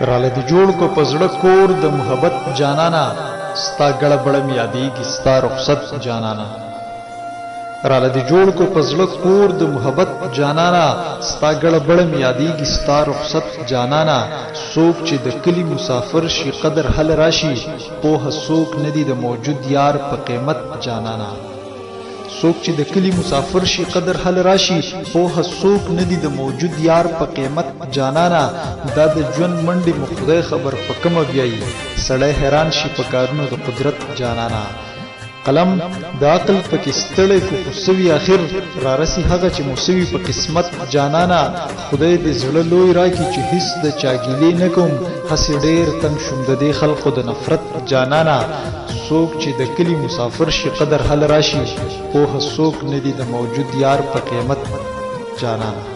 راله دی جوړ کو پزړه کور د محبت جانانا ستا ګړه بړم یادېږي ستا رخصت جانانا راله دی جوړ کو پزړه کور د محبت جانانا ستا ګړه بړم یادېږي ستا رخصت جانانا څوک چې د کلی مسافر شي قدر حل راشي پوهه څوک ندی د موجود یار په قیمت جانانا څوک چې د کلی مسافر شي قدر حل راشي پوهه څوک ندی د موجود یار په قیمت جانانا دا د ژوند منډې مو خدای خبر په کومه بیایي سړی حیران شي په کارونو د قدرت جانانا قلم د عقل پکې ستړی کو سوي اخر را رسی هغه چې موسوي په قسمت جانانا خدای دې زړه لوی راکړي چې هیڅ د چاګیلې نه کوم هسې ډېر تنګ شوم د دې خلقو د نفرت جانانا څوک چې د کلی مسافر شي قدر حل راشي پوهه څوک ندی د موجود یار په قیمت جانانا